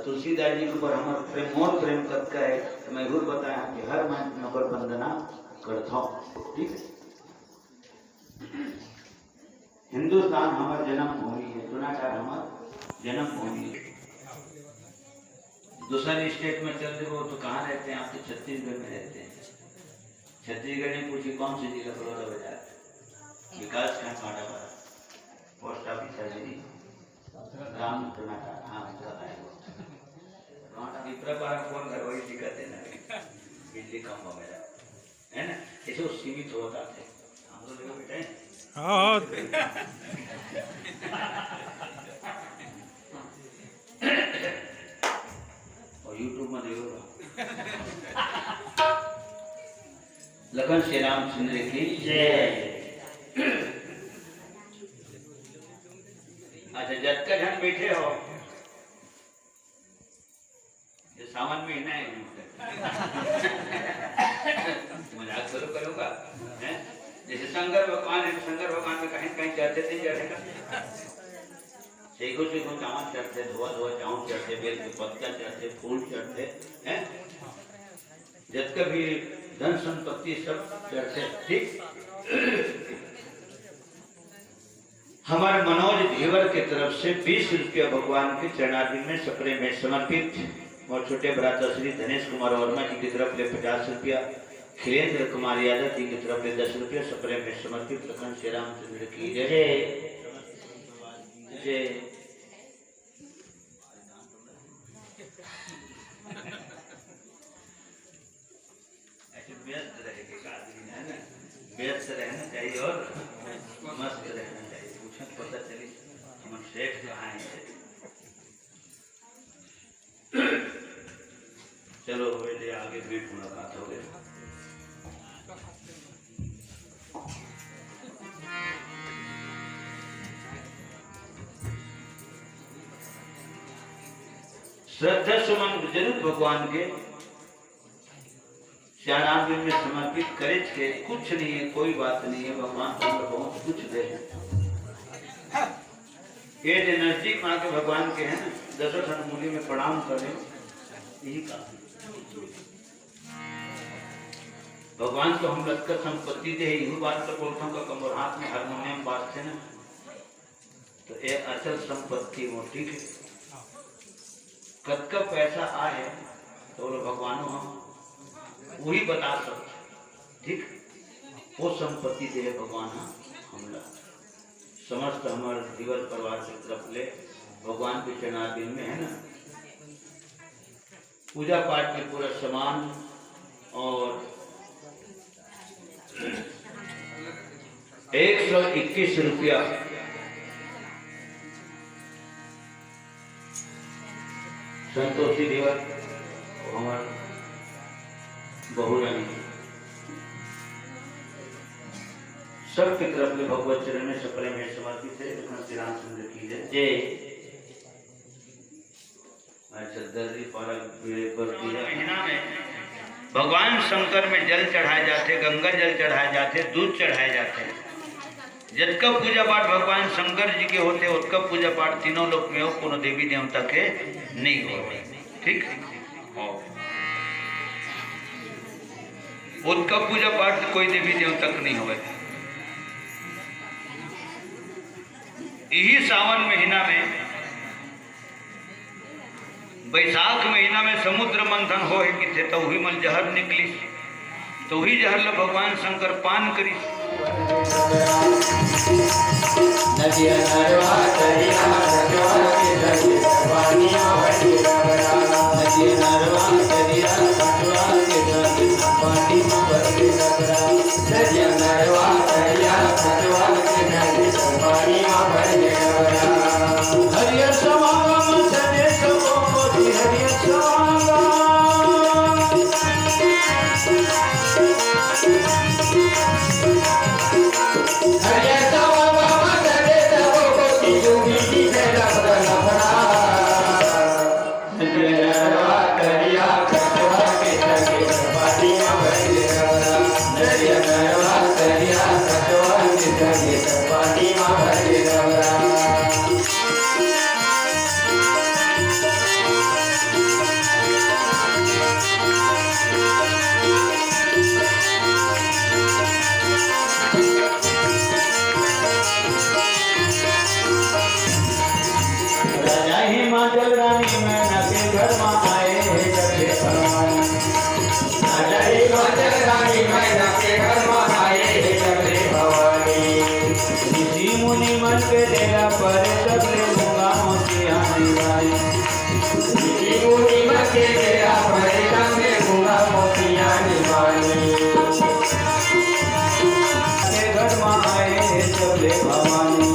तुलसीदास जी के ऊपर हमार प्रेम मोर प्रेम कत का है तो मैं गुरु बताया कि हर मैं नगर वंदना करता हूँ। ठीक है, हिंदुस्तान हमार जन्म भूमि है, जूनागढ़ हमार जन्म भूमि है। दूसरे स्टेट में चल रहे हो तो कहाँ रहते हैं आप? तो छत्तीसगढ़ में रहते हैं। छत्तीसगढ़ में पूछिए कौन सी जिला? बड़ौदा बाजार, विकास खंड पांडावाड़ा, पोस्ट ऑफिस है जी राम कर्नाटक। हाँ फोन कर वही दिक्कत है ना, बिजली कम हो गया है ना, ऐसे वो सीमित होता थे हम लोग देखो बेटे। हाँ और यूट्यूब में देखो लखन श्री रामचंद्र की जय। अच्छा, जब तक हम बैठे हो सावन महीना है मजाक शुरू करूंगा। जैसे शंकर भगवान है, शंकर भगवान में कहीं कहीं चढ़ते थे चढ़ेगा सीखो सीखो चावल चढ़ते, धोआ धोआ चावल चढ़ते, बेल के पत्ता चढ़ते, फूल चढ़ते हैं, जब कभी धन संपत्ति सब चढ़ते। ठीक, हमारे मनोज धीवर की तरफ से 20 रुपया भगवान के चरणार्थ में सपरे में समर्पित और छोटे भ्राता श्री धनेश कुमार वर्मा जी की तरफ ले 50 रुपया, खिलेंद्र कुमार यादव जी की तरफ ले 10 रुपया सपरे में समर्पित लखन श्री रामचंद्र की जय जय। ऐसे व्यस्त रहेगी है ना, व्यस्त रहना चाहिए और मस्त रहना चाहिए। पूछा पता चली हम शेख कहाँ है। चलो पहले आगे भेंट मुलाकात हो गई। श्रद्धा सुमन जरूर भगवान के चरणार्थ में समर्पित करे थे। कुछ नहीं है, कोई बात नहीं है, भगवान तुमको बहुत कुछ दे। ये नजदीक माँ के भगवान के हैं ना, दशरथ मूली में प्रणाम करें, यही काफी। भगवान को हम लटकर संपत्ति दे, यही बात तो बोलता हूँ। कमर हाथ में हारमोनियम बाजते ना, तो ये अचल संपत्ति वो। ठीक है, कद का पैसा आए तो भगवान हम वही बता सकते। ठीक, वो संपत्ति दे भगवान हमला समस्त हमारे जीवन परिवार की तरफ ले भगवान के चरणार्थ में है ना। पूजा पाठ में पूरा सामान और 121 रुपया संतोषी देवर हमारे बहुरानी सबकी तरफ में भगवत चरण में सपरे में समर्पित है। श्री रामचंद्र की जय। महीना में भगवान शंकर में जल चढ़ाए जाते, गंगा जल चढ़ाए जाते, दूध चढ़ाए जाते। जिसका पूजा पाठ भगवान शंकर जी के होते, उसका पूजा पाठ तीनों लोक में हो, कोनो देवी देवता के नहीं होते। ठीक, उसका पूजा पाठ कोई देवी देवता का नहीं होगा। यही सावन महीना में, बैसाख महीना में समुद्र मंथन हो कि थे तो वही मल जहर निकली, तो वही जहर लो भगवान शंकर पान करी। नदिया नरवा दरिया नरवा के दरिया पानी भरी नरवा, नदिया नरवा दरिया नरवा के दरिया पानी भरी नरवा, नदिया नरवा दरिया नरवा के दरिया पानी भरी नरवा। हरियर समागम सने सबो मोदी हरियर समागम, हरियर समागम सने सबो मोदी चले भवानी।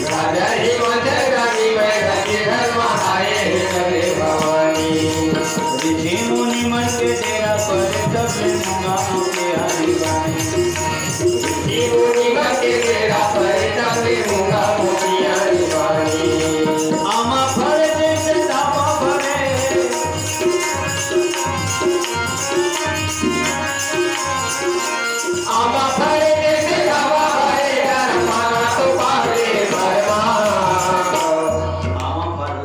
राजा हिमंत रानी में रंगे धर्म आए चले भवानी। ऋषि मुनि मन के डेरा पर तब मूंगा मोटे हरि बानी। ऋषि मुनि मन के डेरा पर तब मूंगा मोटे हरि बानी। आमा फल जैसे धावा भरे, आमा फल जैसे धावा भरे, माना तो पावे भरमा। आमा फल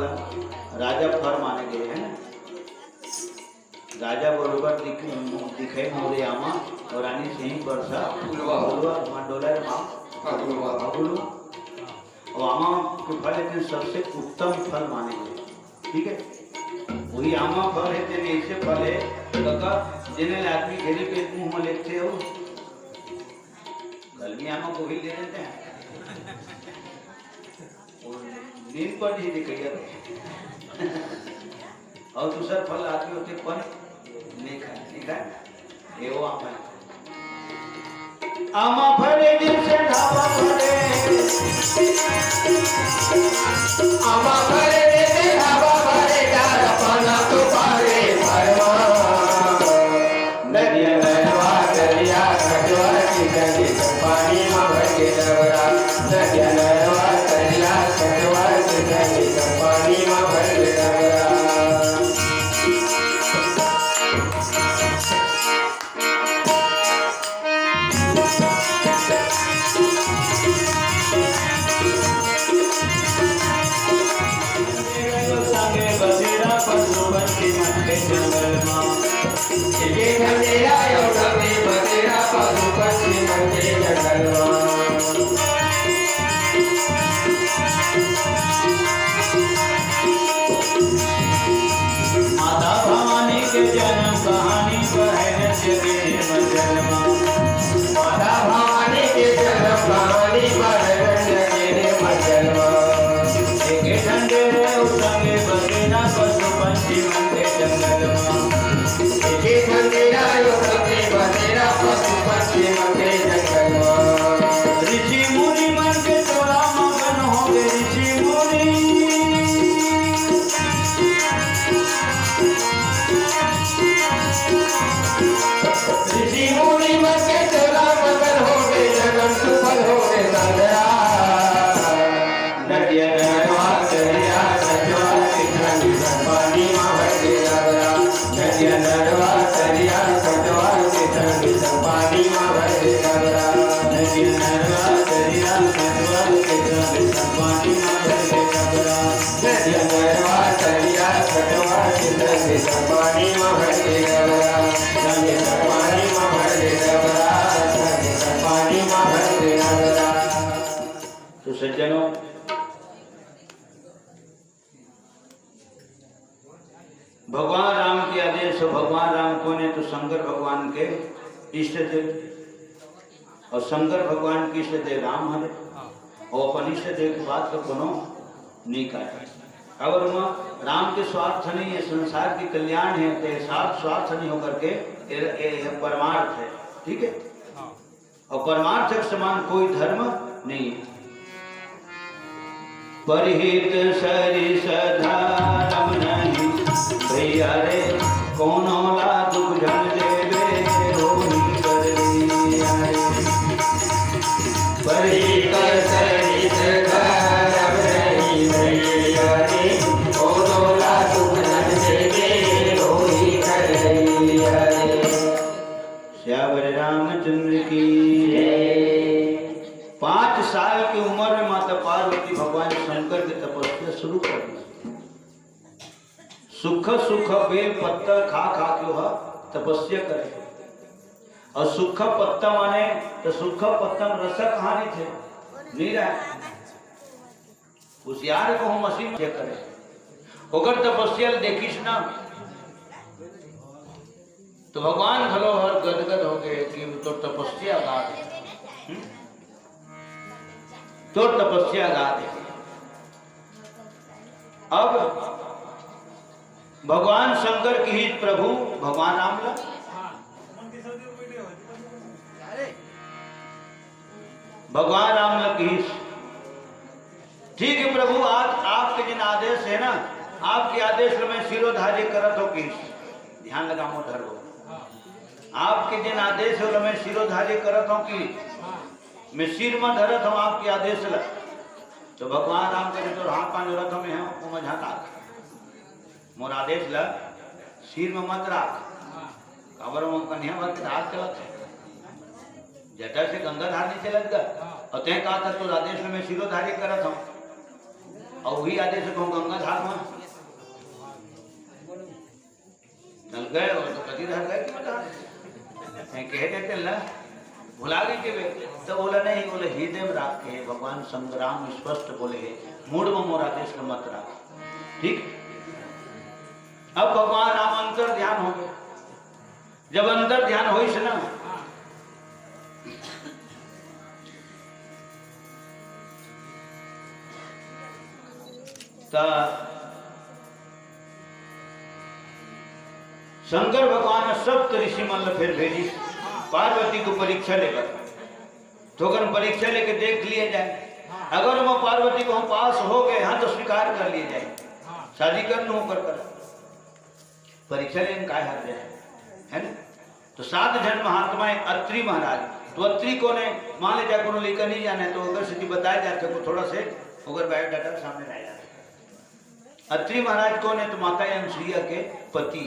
राजा फल माने गए हैं। राजा बरोबर दिखे मोरे आमा और रानी से ही वर्षा डोला और आमा के फल इतने सबसे उत्तम फल माने गए। ठीक है, वही आमा फल है तेरे ऐसे फल है लगा जिन्हें आदमी घेरे पे मुंह में लेते हो कलमी आमा को ही ले देते हैं और नींद पर ही दिखाइए और दूसरा फल आदमी होते पर नहीं खाए ये वो आमा है। आमा फले जिनसे ढाबा फले, आमा फल जैसे धावा भरे, माना तो पावे भरमा। नदिया नरवा दरिया खटवा की गंगे पानी में भर के डबरा। नदिया नरवा दरिया खटवा की गंगे पानी में भर के डबरा। संगे बसेरा पशुपति मन के जंगल मां। ये खंडेरा योगा में बसेरा पशुपति मन के जंगल मां। माता भवानी के जन्म कहानी बहन जगे मजल मां। माता भवानी के जन्म कहानी बहन जगे मजल मां। एक ठंडेरे उठंगे बसेरा पशुपति मन के जंगल मां। ये खंडेरा योगा में बसेरा पशुपति मन के जंगल मां। ऋषि मुनि मन के तोड़ा मगन हो गए ऋषि मुनि। ऋषि मुनि मन के चला मगन हो गए, जन्म सुफल हो गए नंदरा। नदिया नरवा दरिया खटवा की गंगे पानी में भर के डबरा। नदिया नरवा दरिया खटवा की गंगे पानी में भर के डबरा। नदिया नरवा दरिया खटवा के गंगे पानी में भर के डबरा। नदिया नरवा दरिया खटवा की गंगे पानी में भर के डबरा। गंगे पानी में भर के डबरा। गंगे पानी में भर के डबरा। तो सज्जनों, भगवान राम के आदेश हो। भगवान राम कौन है? तो शंकर भगवान के इष्ट देव और शंकर भगवान के इष्ट देव राम हरे और अपन इष्ट देव की बात तो कोनो नहीं करे। अगर वह राम के स्वार्थ नहीं है, संसार की कल्याण है तो स्वार्थ नहीं होकर के ये परमार्थ है। ठीक है, और परमार्थ के समान कोई धर्म नहीं है। परहित सरिस धर्म नहीं भैया रे, कोनो ला दुख जन देवे रोही कर लिया रे। परिहित सरिस धर्म नहीं भैया रे, कोनो ला दुख जन देवे रोही कर लिया रे। श्यावर रामचंद्र की 5 साल की उम्र में माता पार्वती भगवान शंकर की तपस्या शुरू कर दी। सुख सुख बेल पत्ता खा खा के वह तपस्या करे। और सुख पत्ता माने तो सुख पत्ता में रस कहानी थे नहीं रहा। उस यार को हम मसीह करे होकर तपस्या देखिस ना तो भगवान भलो हर गदगद हो गए कि तो तपस्या गा दे, तो तपस्या गा दे। अब भगवान शंकर की ही प्रभु भगवान राम भगवान राम लकीस, ठीक है प्रभु, आज आपके जिन आदेश है ना, आपके आदेश में सिरोधार्य करत हो किस, ध्यान लगाओ धरो, आपके जिन आदेश है मैं सिरोधार्य करत हूँ कि मैं सिर में धरत हूँ आपके आदेश ल। तो भगवान राम के तो हाथ पांच रथ में है वो मझा राख, मोर आदेश ल सिर में मत राख, खबर में कन्या भर के हाथ चलत है, जटा से गंगा धार नहीं चलत गया, और तय कहा था तो आदेश में मैं सिरोधार्य करत हूँ, और वही आदेश कहूँ गंगा धार में चल गए और तो कभी रह गए कि बता कह देते ला भुला गई के, तो बोला नहीं, बोले हृदय में राख के भगवान संग्राम स्पष्ट बोले है, मूड में मोर आदेश का मत राख, ठीक। अब भगवान राम अंतर ध्यान हो गए, जब अंतर ध्यान हो से ना शंकर भगवान ने सप्त ऋषि मल्ल फिर भेजी पार्वती को परीक्षा लेकर, तो अगर परीक्षा लेकर देख लिए जाए, अगर वो पार्वती को हम पास हो गए हाँ तो स्वीकार कर लिए जाए, शादी कर लो कर परीक्षा लेने का हार जाए, है ना। तो 7 जन महात्मा अत्रि महाराज, तो अत्रि को ने मान ले जाकर लेकर नहीं जाना है, तो अगर स्थिति बताया जाते को थोड़ा से अगर बायोडाटा सामने लाया जाता। अत्रि महाराज कौन है, तो माता अनुसुईया के पति,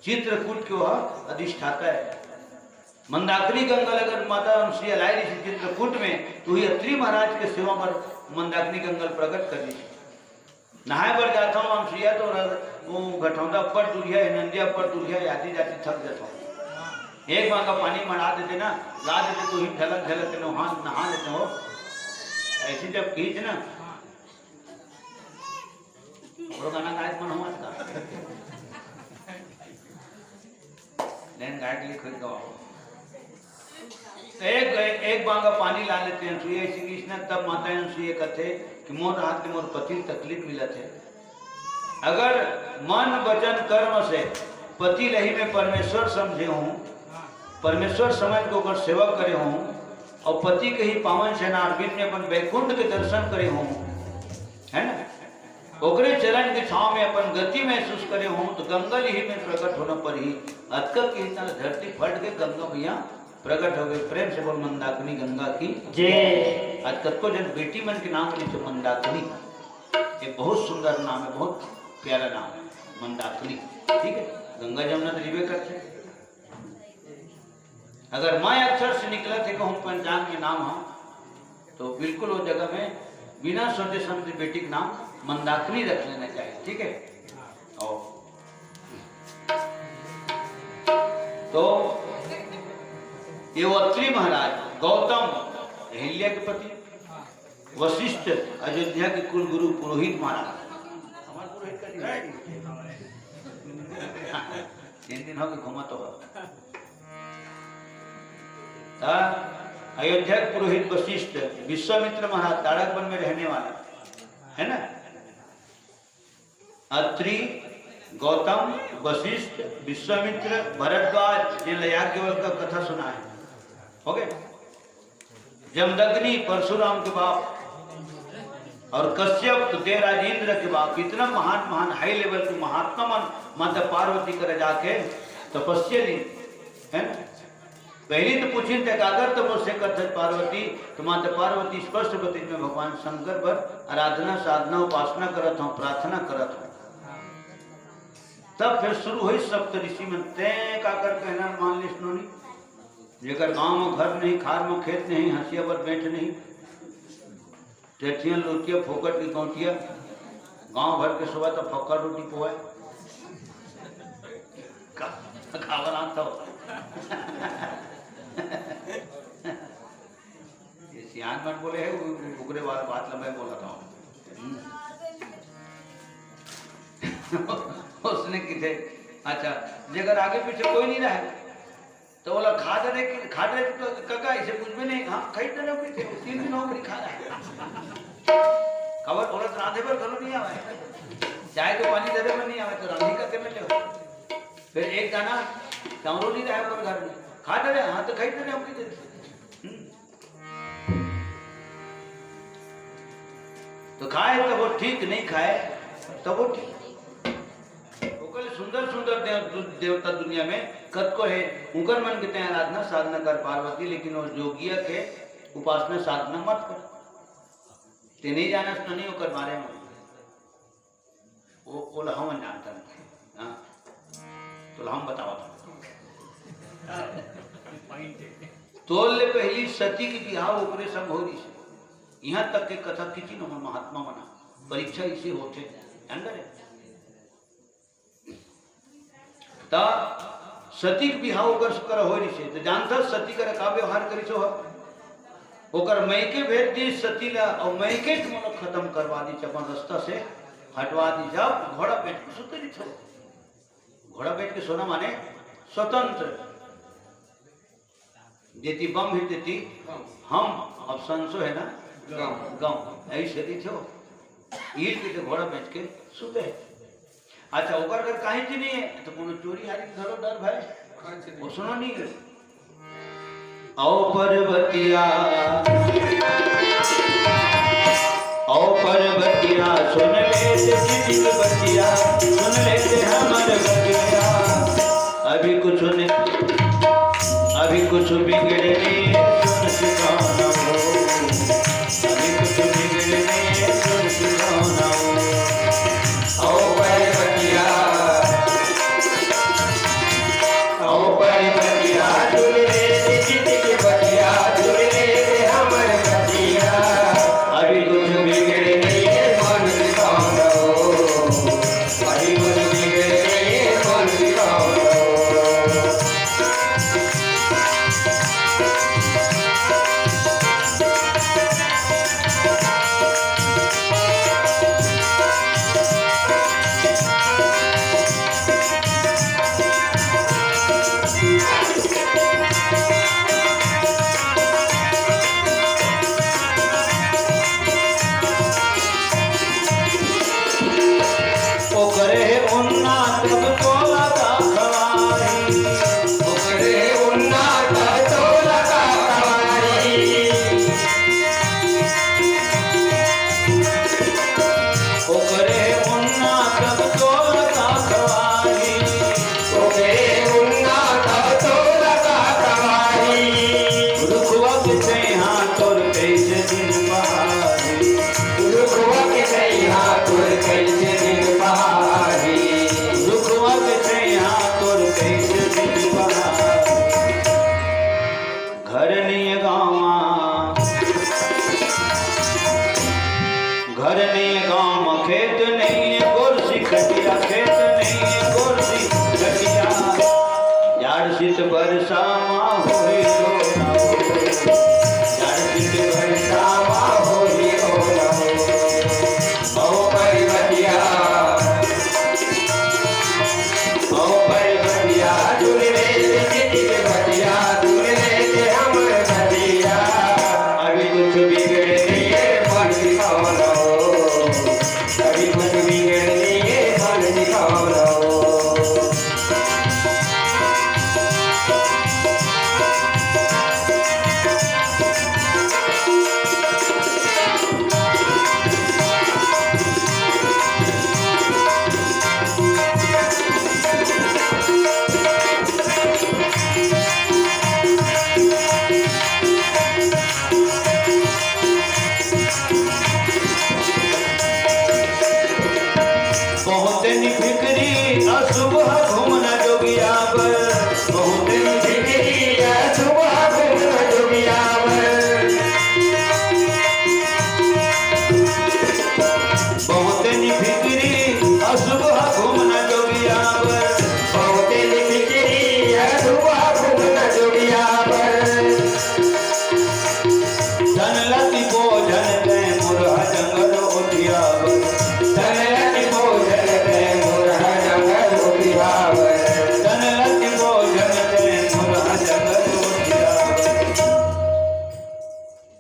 चित्रकूट के वह अधिष्ठाता है। मंदाकिनी गंगा अगर माता अनुसुईया लाई रही थी चित्रकूट में, तो ही अत्रि महाराज के सेवा पर मंदाकिनी गंगा प्रकट कर दी थी। नहाए पर जाता हूँ अनुसुईया, तो वो घटौंदा पर दूरिया नंदिया पर दूरिया जाती जाती थक जाता हूँ, एक बार का पानी मना देते ना, ला देते तो ही झलक झलक नहा लेते हो, ऐसी जब खींच ना गाना गायक मन हुआ था लेकिन गाय के लिए खुद गवाओ, एक बांगा पानी ला लेते हैं सुइया श्री कृष्ण, तब माता अनुसुईया कहते कि मोर हाथ के मोर पति तकलीफ मिला थे, अगर मन वचन कर्म से पति लही में परमेश्वर समझे हूँ, परमेश्वर समझ को अगर सेवा करे हूँ, और पति के ही पावन सेनार्पित में अपन वैकुंठ के दर्शन करे हूँ, है ना, ओकरे चरण के छाव में अपन गति महसूस करे हूँ, तो गंगा ही में प्रकट होना पर ही अतकल की धरती फट के गंगा मैया प्रकट हो गए। प्रेम से बोल मंदाकिनी गंगा की जय। आज कतको जन बेटी मन के नाम ली मंदाकिनी, एक बहुत सुंदर नाम है, बहुत प्यारा नाम है मंदाकिनी, ठीक है। गंगा जमुना तो रिवे करते, अगर मैं अक्षर से निकला थे कहूँ पंचांग में नाम हो, तो बिल्कुल वो जगह में बिना सोचे समझे बेटी का नाम मंदाकिनी रख लेना चाहिए, ठीक है। और तो ये अत्रि महाराज गौतम अहिल्या के पति, वशिष्ठ अयोध्या के कुल गुरु पुरोहित महाराज, हमारे पुरोहित का 3 दिन हो गए घुमा तो अयोध्या के पुरोहित वशिष्ठ, विश्वामित्र महाराज ताड़क वन में रहने वाले, है ना। अत्रि, गौतम, वशिष्ठ, विश्वामित्र, भरद्वाज, ये याज्ञवल्क्य का कथा सुना है, हो गए। जमदग्नि परशुराम के बाप, और कश्यप तो देवराजेंद्र के बाप, इतना महान महान हाई लेवल के महात्मा मन माता पार्वती कर जाके तपस्या ली, है ना। पहली तो पूछी थे अगर तपस्या करते पार्वती, तो माता पार्वती स्पष्ट बती में भगवान शंकर पर आराधना साधना उपासना करत हूँ, प्रार्थना करत हूँ। तब फिर शुरू हुई सप्त ऋषि में तय का कर कहना मान ली सुनोनी, जेकर गांव में घर नहीं, खार में खेत नहीं, हंसिया पर बैठ नहीं, टेठिया लोटिया फोकट की कौटिया, गांव भर के सुबह तो फक्का रोटी पोए खावा था। सियान मत बोले है, उगरे वाला बात लंबा बोला था उसने की थे। अच्छा जगह आगे पीछे कोई नहीं रहे तो बोला खा रहे तो काका इसे कुछ भी नहीं, हाँ खाई तो नहीं, 3 दिन हो गए खा रहा खबर बोला तो राधे पर घरों नहीं आवे, चाय तो पानी दे में नहीं आवे, तो राधे करके में ले। फिर एक गाना कमरो नहीं रहा घर में, खा रहे हाँ तो खाई तो नहीं। तो खाए तो वो ठीक, नहीं खाए तो वो ठीक। ओकरे सुंदर सुंदर देवता दुनिया में कद को है, उनकर मन के तय आराधना साधना कर पार्वती, लेकिन वो जोगिया के उपासना साधना मत कर। ते नहीं जाना तो नहीं होकर बारे में वो हम जानता नहीं। तो हम बताओ तोल पहली सती की बिहाव ऊपरे सब हो रही से यहाँ तक के कथा किसी न महात्मा बना परीक्षा इसे होते अंदर है ता सती के बिहाव कर हो रही से तो जानता सती का का व्यवहार करी सो ओकर मैके भेज दी सती ला और मैके के मन खत्म करवा दी अपन रास्ता से हटवा दी। जब घोड़ा बैठ के सुतरी थो, घोड़ा बैठ के सोना माने स्वतंत्र देती बम भी देती हम अब संसो है ना गाँव ऐसे दी थो ईट के घोड़ा बैठ के सुते। अच्छा ओकर अगर कहीं चीज नहीं है तो कोनो चोरी हारी घरों डर भाई वो सुनो नहीं औ पर्वतिया सुन लेते जिंदगी बतिया सुन लेते हमर बतिया अभी कुछ नहीं अभी कुछ बिगड़े नहीं सुन सुनाना हो अभी कुछ बिगड़े नहीं सुन सुनाना हो औ पर्वतिया सुन लेते जिंदगी बतिया सुन लेते हमर बतिया अभी कुछ बिगड़े नहीं मन दिखाना हो अभी कुछ बिगड़े नहीं मन दिखाना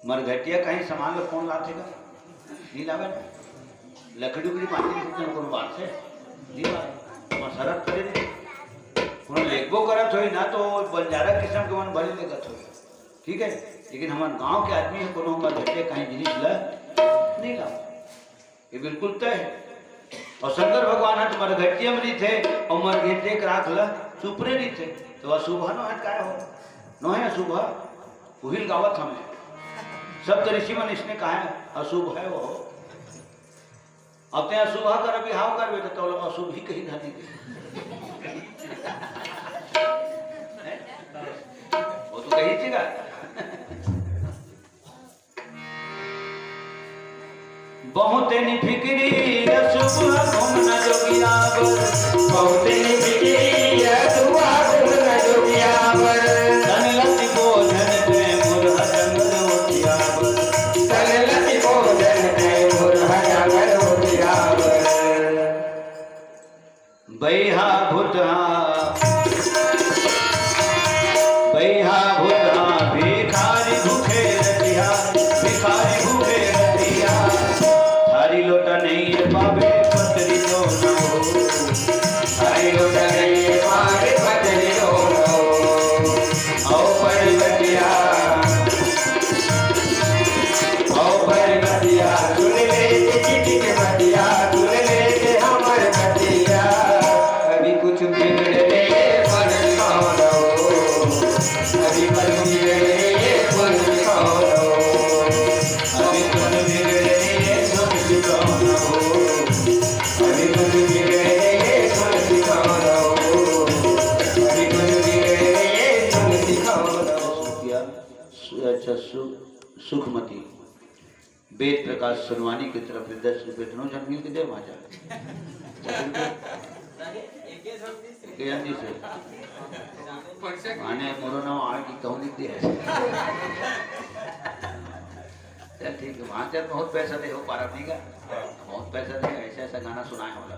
मरघटिया कहीं सामान लो कौन लाते का नहीं लावे लकड़ी उकड़ी पाती कोनो बात से नहीं लावे मसरत करे नहीं कोनो लेखबो करत होई ना तो बंजारा किस्म के मन भले लेगत होई ठीक है, लेकिन हमारे गांव के आदमी है कोनो मरघटिया कहीं जिनिस ल नहीं लावे ये बिल्कुल तय है। और शंकर भगवान हट मरघटिया में नहीं थे और मरघटे के राख ल सुपरे नहीं थे तो अशुभ नो हट काय हो नो है अशुभ उहिल गावत हमें सब ऋषि मन इसने कहा है अशुभ है वो अब ते अशुभ कर बिहाव कर बेटे तो अशुभ ही कहीं धनी वो तो कही चीगा बहुत नि फिक्री अशुभ घूम न जोगिया बहुत ही बिगड़ी अशुभ घूम न जोगिया धन लति भोजन पे मुरह जंगल उठिया तन लति भोजन पे मुरह जंगल उठिया बैहा भूतहा भिखारी भूखे रतिया भिखारी भूखे रतिया थारी लोटा नहीं है बाबे पतरी तो न हो थारी लोटा नहीं है बाबे पतरी तो न हो आओ परिवतिया सुन ले चिट्ठी के बतिया सुन ले के हमर बतिया अभी कुछ बिगड़े मन खाओ अभी कुछ बिगड़े मन खाओ अभी कुछ बिगड़े सुख सिखाओ अभी कुछ बिगड़े मन सिखाओ अभी कुछ बिगड़े मन सिखाओ अच्छा सुखमती वेद प्रकाश सुनवानी की तरफ 10 रुपये दोनों जन मिल के दे भाजा आने मोरो नाम आगे की कहूँ लिख दी है चल ठीक है वहाँ चल बहुत पैसा दे हो पारा नहीं का बहुत पैसा दे ऐसा ऐसा गाना सुनाए वाला